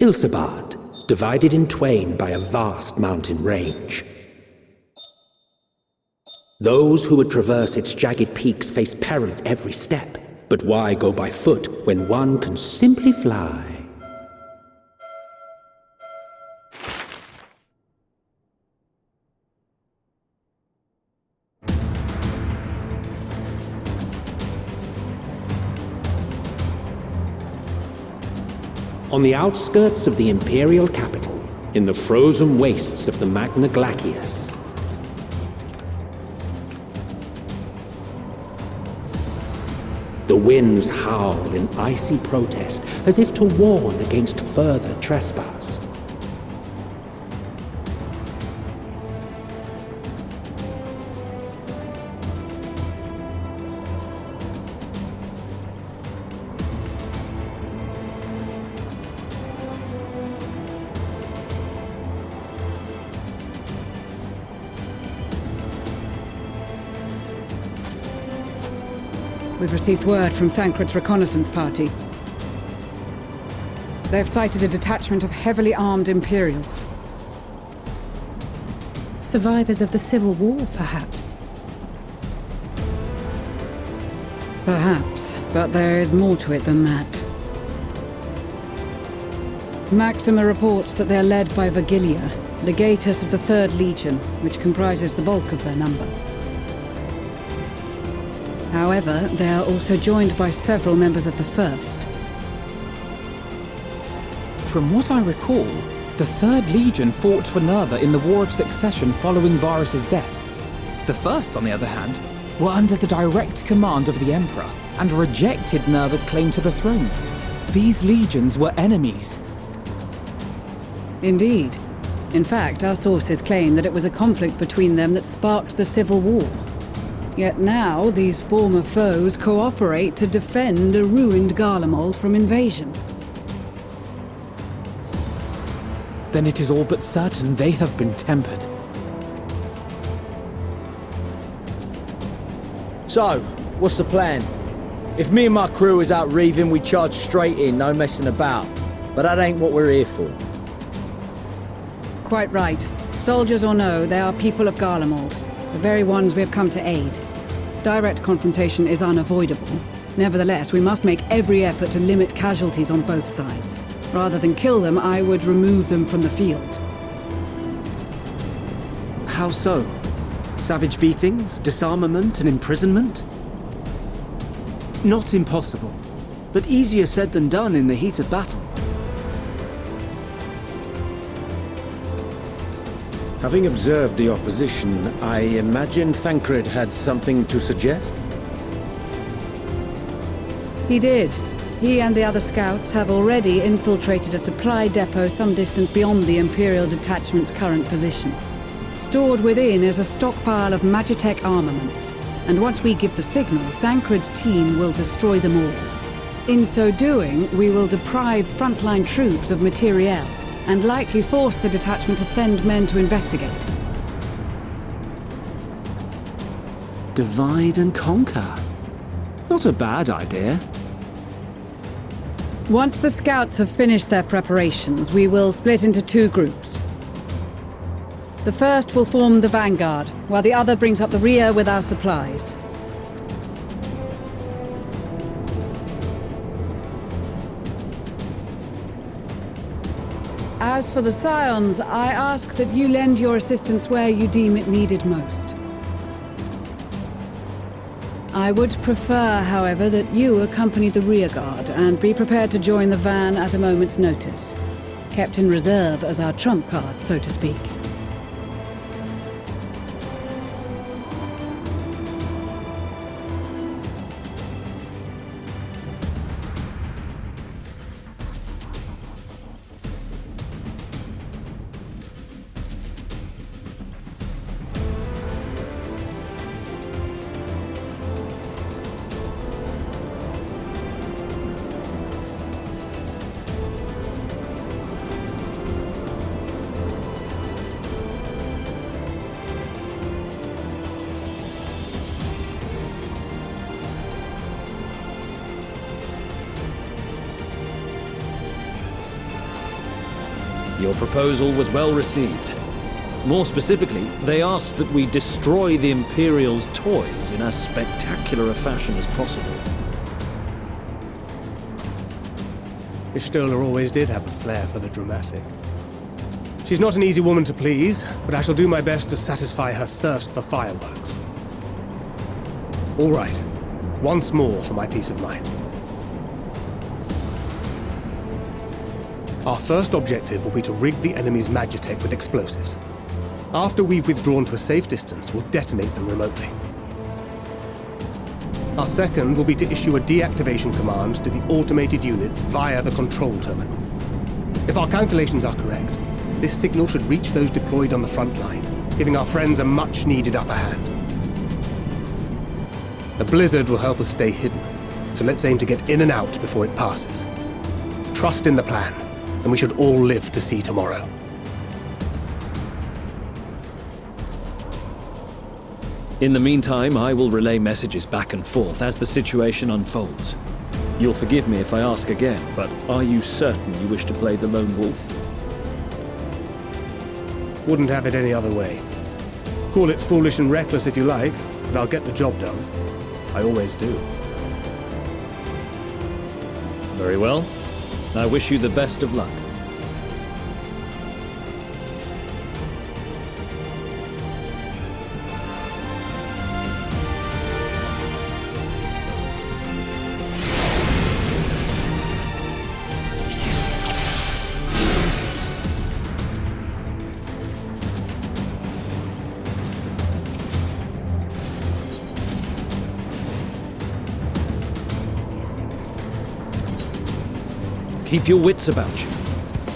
Ilsabard, divided in twain by a vast mountain range. Those who would traverse its jagged peaks face peril at every step. But why go by foot when one can simply fly? On the outskirts of the Imperial capital, in the frozen wastes of the Magna Glacius, the winds howl in icy protest, as if to warn against further trespass. We've received word from Thancred's reconnaissance party. They've sighted a detachment of heavily armed Imperials. Survivors of the Civil War, perhaps? Perhaps, but there is more to it than that. Maxima reports that they're led by Vergilia, legatus of the 3rd Legion, which comprises the bulk of their number. However, they are also joined by several members of the 1st. From what I recall, the 3rd Legion fought for Nerva in the War of Succession following Varus' death. The 1st, on the other hand, were under the direct command of the Emperor and rejected Nerva's claim to the throne. These legions were enemies. Indeed. In fact, our sources claim that it was a conflict between them that sparked the Civil War. Yet now, these former foes cooperate to defend a ruined Garlemald from invasion. Then it is all but certain they have been tempered. So, what's the plan? If me and my crew is out reaving, we charge straight in, no messing about. But that ain't what we're here for. Quite right. Soldiers or no, they are people of Garlemald, the very ones we have come to aid. Direct confrontation is unavoidable. Nevertheless, we must make every effort to limit casualties on both sides. Rather than kill them, I would remove them from the field. How so? Savage beatings, disarmament, and imprisonment? Not impossible, but easier said than done in the heat of battle. Having observed the opposition, I imagine Thancred had something to suggest? He did. He and the other scouts have already infiltrated a supply depot some distance beyond the Imperial detachment's current position. Stored within is a stockpile of Magitech armaments, and once we give the signal, Thancred's team will destroy them all. In so doing, we will deprive frontline troops of materiel, and likely force the detachment to send men to investigate. Divide and conquer. Not a bad idea. Once the scouts have finished their preparations, we will split into 2 groups. The first will form the vanguard, while the other brings up the rear with our supplies. As for the Scions, I ask that you lend your assistance where you deem it needed most. I would prefer, however, that you accompany the rearguard and be prepared to join the van at a moment's notice. Kept in reserve as our trump card, so to speak. Your proposal was well received. More specifically, they asked that we destroy the Imperial's toys in as spectacular a fashion as possible. Ishtola always did have a flair for the dramatic. She's not an easy woman to please, but I shall do my best to satisfy her thirst for fireworks. All right. Once more for my peace of mind. Our first objective will be to rig the enemy's Magitech with explosives. After we've withdrawn to a safe distance, we'll detonate them remotely. Our second will be to issue a deactivation command to the automated units via the control terminal. If our calculations are correct, this signal should reach those deployed on the front line, giving our friends a much-needed upper hand. The blizzard will help us stay hidden, so let's aim to get in and out before it passes. Trust in the plan, and we should all live to see tomorrow. In the meantime, I will relay messages back and forth as the situation unfolds. You'll forgive me if I ask again, but are you certain you wish to play the lone wolf? Wouldn't have it any other way. Call it foolish and reckless if you like, but I'll get the job done. I always do. Very well. I wish you the best of luck. Keep your wits about you.